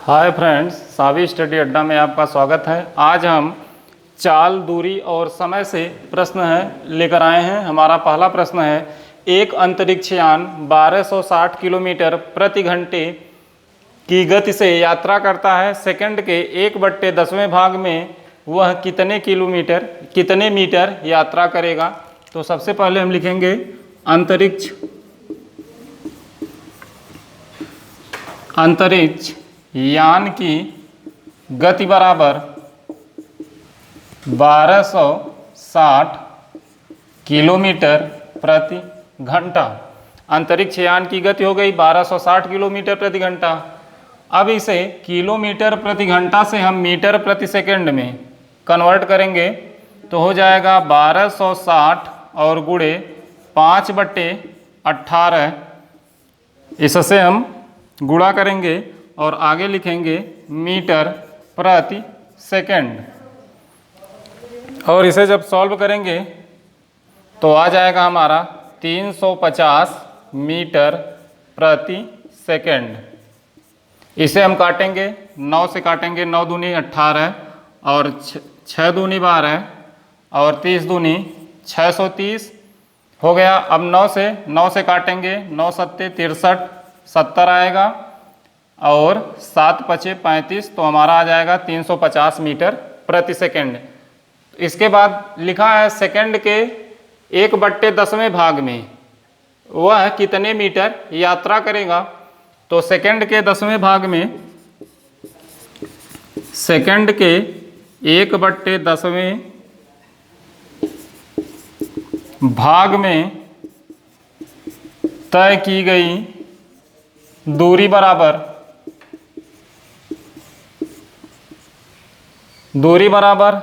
Hi friends, सावी study अड्डा में आपका स्वागत है। आज हम चाल, दूरी और समय से प्रश्न लेकर आए हैं। हमारा पहला प्रश्न है, एक अंतरिक्ष यान 1260 किलोमीटर प्रति घंटे की गति से यात्रा करता है। सेकंड के 1/10वें भाग में वह कितने मीटर यात्रा करेगा। तो सबसे पहले हम लिखेंगे अंतरिक्ष यान की गति बराबर 1260 किलोमीटर प्रति घंटा। अंतरिक्ष यान की गति हो गई 1260 किलोमीटर प्रति घंटा। अब इसे किलोमीटर प्रति घंटा से हम मीटर प्रति सेकंड में कन्वर्ट करेंगे तो हो जाएगा 1260 और गुणे 5/18। इससे हम गुणा करेंगे और आगे लिखेंगे मीटर प्रति सेकंड। और इसे जब सॉल्व करेंगे तो आ जाएगा हमारा 350 मीटर प्रति सेकंड। इसे हम काटेंगे, 9 से काटेंगे, 9 दूनी 18 और 6 दूनी 12 और 30 दूनी 630 हो गया। अब 9 से काटेंगे, 9 सत्ते 63, 70 आएगा और 7 पचे 35, तो हमारा आ जाएगा 350 मीटर प्रति सेकंड। इसके बाद लिखा है सेकंड के 1/10वें भाग में वह कितने मीटर यात्रा करेगा। तो सेकंड के 10वें भाग में, सेकंड के 1/10वें भाग में तय की गई दूरी बराबर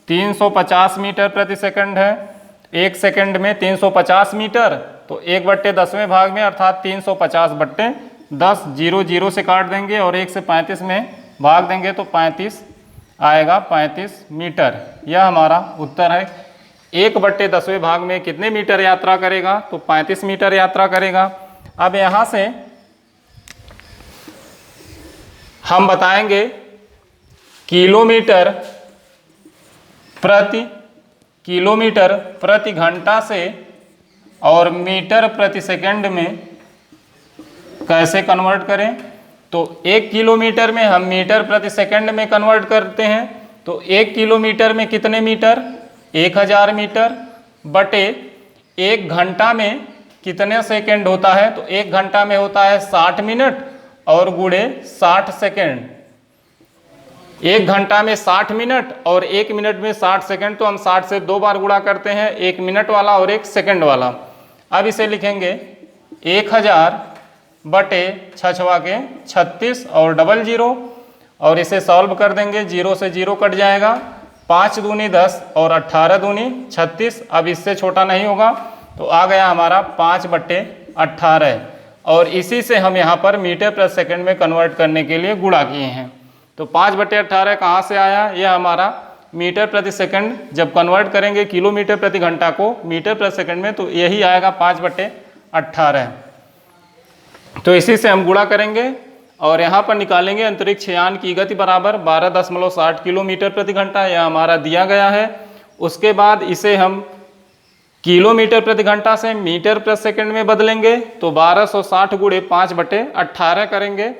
350 मीटर प्रति सेकंड है। एक सेकंड में 350 मीटर, तो 1/10वें भाग में अर्थात 350/10, 0 से काट देंगे और 1 से 35 में भाग देंगे तो 35 आएगा, 35 मीटर। यह हमारा उत्तर है। 1/10वें भाग में कितने मीटर यात्रा करेगा, तो 35 मीटर यात्रा करेगा। अब यहाँ से हम बताएंगे किलोमीटर प्रति घंटा से और मीटर प्रति सेकंड में कैसे कन्वर्ट करें। तो 1 किलोमीटर में हम मीटर प्रति सेकंड में कन्वर्ट करते हैं। तो 1 किलोमीटर में कितने मीटर, 1000 मीटर बटे 1 घंटा में कितने सेकंड होता है। तो 1 घंटा में होता है 60 मिनट और गुणे 60 सेकंड। 1 घंटा में 60 मिनट और 1 मिनट में 60 सेकंड, तो हम 60 से 2 बार गुणा करते हैं, 1 मिनट वाला और 1 सेकंड वाला। अब इसे लिखेंगे 1000 बटे 6 के 36 और 00 और इसे सॉल्व कर देंगे, 0 से 0 कट जाएगा, 5 दूनी 10 और 18 दूनी 36। अब इससे छोटा नहीं होगा तो आ गया हमारा 5/18 और इसी से हम यहाँ पर मीटर प्रति सेकंड में कन्वर्ट करने के लिए गुणा किए हैं। तो 5/18 कहाँ से आया, यह हमारा मीटर प्रति सेकंड जब कन्वर्ट करेंगे किलोमीटर प्रति घंटा को मीटर प्रति सेकंड में तो यही आएगा 5/18। तो इसी से हम गुणा करेंगे और यहाँ पर निकालेंगे अंतरिक्ष यान की गति बराबर 12.60 किलोमीटर प्रति घंटा। यह हमारा दिया गया है। उसके बाद इसे हम किलोमीटर प्रति घंटा से मीटर प्रति सेकंड में बदलेंगे तो 1260 गुणे 5/18 करेंगे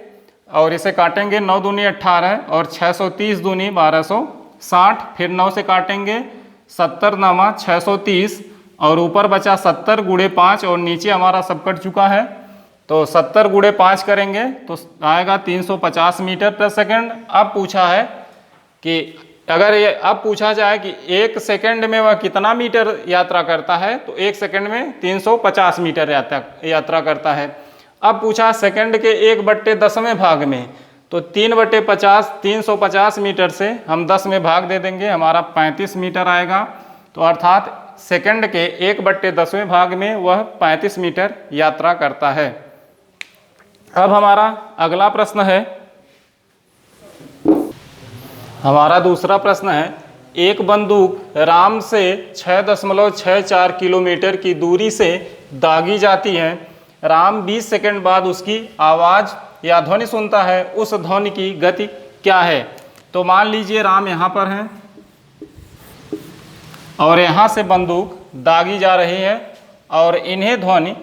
और इसे काटेंगे, 9 दूनी 18 और 630 दूनी 1260, फिर 9 से काटेंगे, 70 नामा 630 और ऊपर बचा 70 गुणे 5 और नीचे हमारा सब कट चुका है तो 70 गुणे 5 करेंगे तो आएगा 350 मीटर प्रति सेकंड। अब पूछा है कि अगर ये अब पूछा जाए कि 1 सेकंड में वह कितना मीटर यात्रा करता है, तो 1 सेकंड में 350 मीटर यात्रा करता है। अब पूछा सेकंड के 1/10वें भाग में, तो 3/50 350 मीटर से हम 10 में भाग दे देंगे, हमारा 35 मीटर आएगा। तो अर्थात सेकंड के 1/10वें भाग में वह 35 मीटर यात्रा करता है। अब हमारा अगला प्रश्न है, हमारा दूसरा प्रश्न है, एक बंदूक राम से 6.64 किलोमीटर की दूरी से दागी जाती है। राम 20 सेकंड बाद उसकी आवाज़ या ध्वनि सुनता है उस ध्वनि की गति क्या है। तो मान लीजिए राम यहाँ पर हैं और यहाँ से बंदूक दागी जा रही है और इन्हें ध्वनि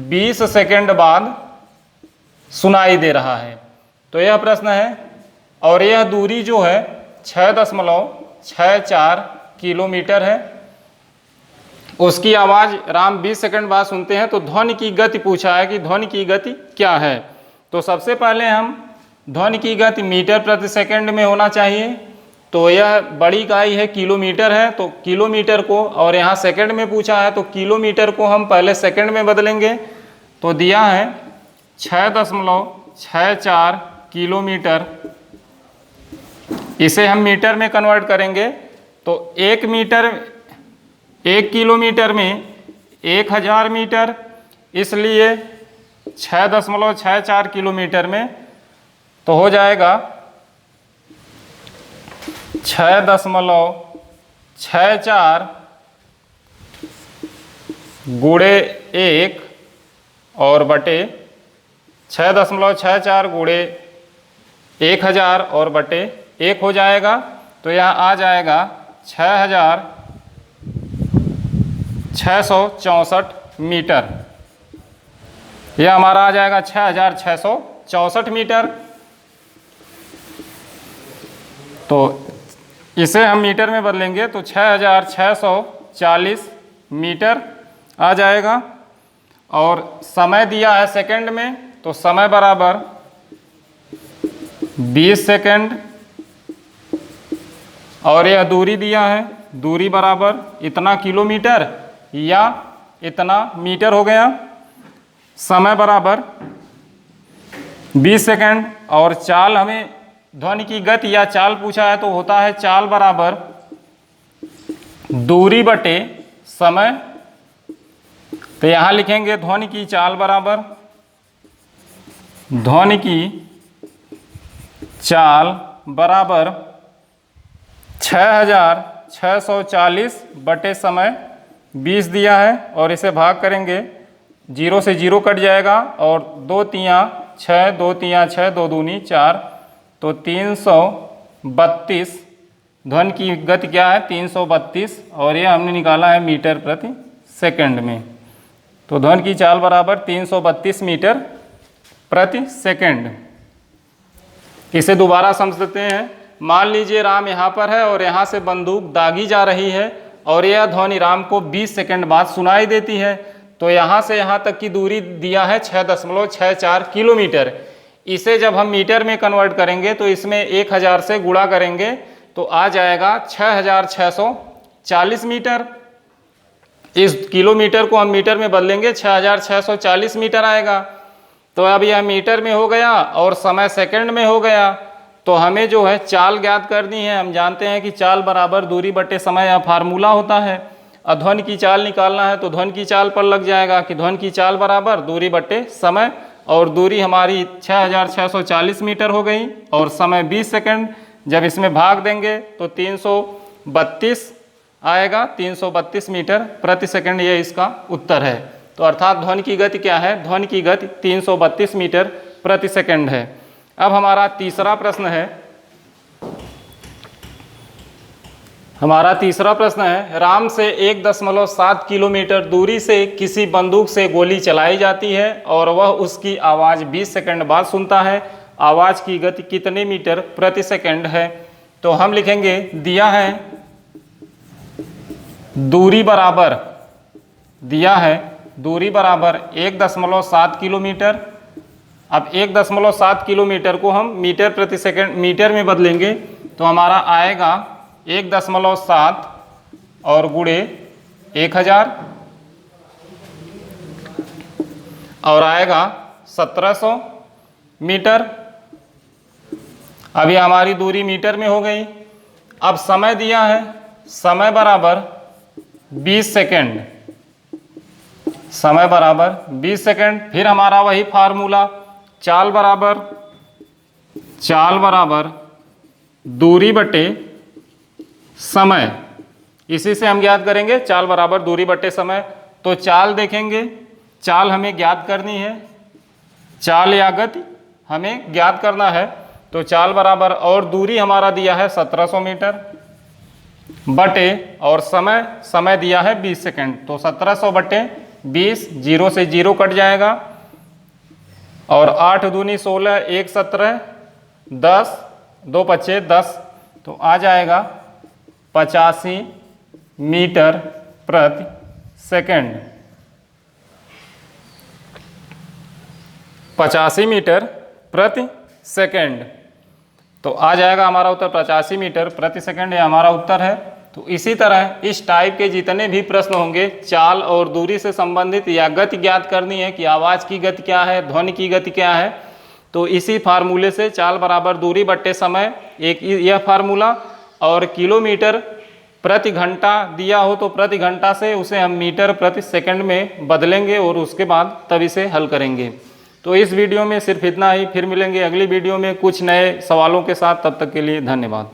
20 सेकंड बाद सुनाई दे रहा है। तो यह प्रश्न है और यह दूरी जो है 6.64 किलोमीटर है। उसकी आवाज़ राम 20 सेकंड बाद सुनते हैं। तो ध्वनि की गति पूछा है कि ध्वनि की गति क्या है। तो सबसे पहले हम ध्वनि की गति मीटर प्रति सेकंड में होना चाहिए। तो यह बड़ी इकाई है किलोमीटर है, तो किलोमीटर को, और यहाँ सेकंड में पूछा है तो किलोमीटर को हम पहले सेकंड में बदलेंगे। तो दिया है 6.64 किलोमीटर, इसे हम मीटर में कन्वर्ट करेंगे। तो 1 किलोमीटर में 1000 मीटर, इसलिए 6.64 किलोमीटर में तो हो जाएगा 6.64 गुणे 1 और बटे 6.64 गुणे 1000 और बटे 1 हो जाएगा। तो यहाँ आ जाएगा 6664 मीटर। यह हमारा आ जाएगा 6664 मीटर। तो इसे हम मीटर में बदलेंगे तो 6640 मीटर आ जाएगा। और समय दिया है सेकंड में, तो समय बराबर 20 सेकंड, और यह दूरी दिया है, दूरी बराबर इतना किलोमीटर या इतना मीटर हो गया। समय बराबर 20 सेकंड, और चाल हमें ध्वनि की गति या चाल पूछा है तो होता है चाल बराबर दूरी बटे समय। तो यहाँ लिखेंगे ध्वनि की चाल बराबर, ध्वनि की चाल बराबर 6640 बटे समय 20 दिया है, और इसे भाग करेंगे, 0 से 0 कट जाएगा और 2 तियाँ 6, 2 तियाँ 6, 2 दूनी 4, तो 332 ध्वनि की गति क्या है 332, और यह हमने निकाला है मीटर प्रति सेकंड में। तो ध्वनि की चाल बराबर 332 मीटर प्रति सेकंड। इसे दोबारा समझ सकते हैं। मान लीजिए राम यहाँ पर है और यहाँ से बंदूक दागी जा रही है और यह ध्वनि राम को 20 सेकंड बाद सुनाई देती है। तो यहाँ से यहाँ तक की दूरी दिया है 6.64 किलोमीटर। इसे जब हम मीटर में कन्वर्ट करेंगे तो इसमें 1000 से गुणा करेंगे तो आ जाएगा 6640 मीटर। इस किलोमीटर को हम मीटर में बदलेंगे 6640 मीटर आएगा। तो अब यह मीटर में हो गया और समय सेकंड में हो गया। तो हमें जो है चाल ज्ञात करनी है। हम जानते हैं कि चाल बराबर दूरी बटे समय या फार्मूला होता है। ध्वनि की चाल निकालना है तो ध्वनि की चाल पर लग जाएगा कि ध्वनि की चाल बराबर दूरी बटे समय, और दूरी हमारी 6640 मीटर हो गई और समय 20 सेकंड। जब इसमें भाग देंगे तो 332 आएगा, 332 मीटर प्रति सेकंड, ये इसका उत्तर है। तो अर्थात ध्वनि की गति क्या है, ध्वनि की गति 332 मीटर प्रति सेकंड है। अब हमारा तीसरा प्रश्न है, राम से 1.7 किलोमीटर दूरी से किसी बंदूक से गोली चलाई जाती है और वह उसकी आवाज़ 20 सेकंड बाद सुनता है। आवाज़ की गति कितने मीटर प्रति सेकंड है। तो हम लिखेंगे, दिया है दूरी बराबर, दिया है दूरी बराबर 1.7 किलोमीटर। अब 1.7 किलोमीटर को हम मीटर प्रति सेकंड मीटर में बदलेंगे तो हमारा आएगा 1.7 और गुणे 1000 और आएगा 1700 मीटर। अभी हमारी दूरी मीटर में हो गई। अब समय दिया है, समय बराबर 20 सेकंड, समय बराबर 20 सेकंड। फिर हमारा वही फार्मूला, चाल बराबर दूरी बटे समय, इसी से हम ज्ञात करेंगे चाल बराबर दूरी बटे समय। तो चाल देखेंगे, चाल हमें ज्ञात करनी है, चाल या गति हमें ज्ञात करना है। तो चाल बराबर, और दूरी हमारा दिया है 1700 मीटर बटे, और समय दिया है 20 सेकेंड। तो 1700 बटे 20, 0 से 0 कट जाएगा, और 8 दूनी 16, 1 17, 10, 2 पच्चे 10, तो आ जाएगा 85 मीटर प्रति सेकेंड। 85 मीटर प्रति सेकेंड, तो आ जाएगा हमारा उत्तर 85 मीटर प्रति सेकेंड, ये हमारा उत्तर है। तो इसी तरह इस टाइप के जितने भी प्रश्न होंगे चाल और दूरी से संबंधित, या गति ज्ञात करनी है कि आवाज़ की गति क्या है, ध्वनि की गति क्या है, तो इसी फार्मूले से चाल बराबर दूरी बट्टे समय, एक यह फार्मूला, और किलोमीटर प्रति घंटा दिया हो तो प्रति घंटा से उसे हम मीटर प्रति सेकंड में बदलेंगे और उसके बाद तब इसे हल करेंगे। तो इस वीडियो में सिर्फ इतना ही, फिर मिलेंगे अगली वीडियो में कुछ नए सवालों के साथ। तब तक के लिए धन्यवाद।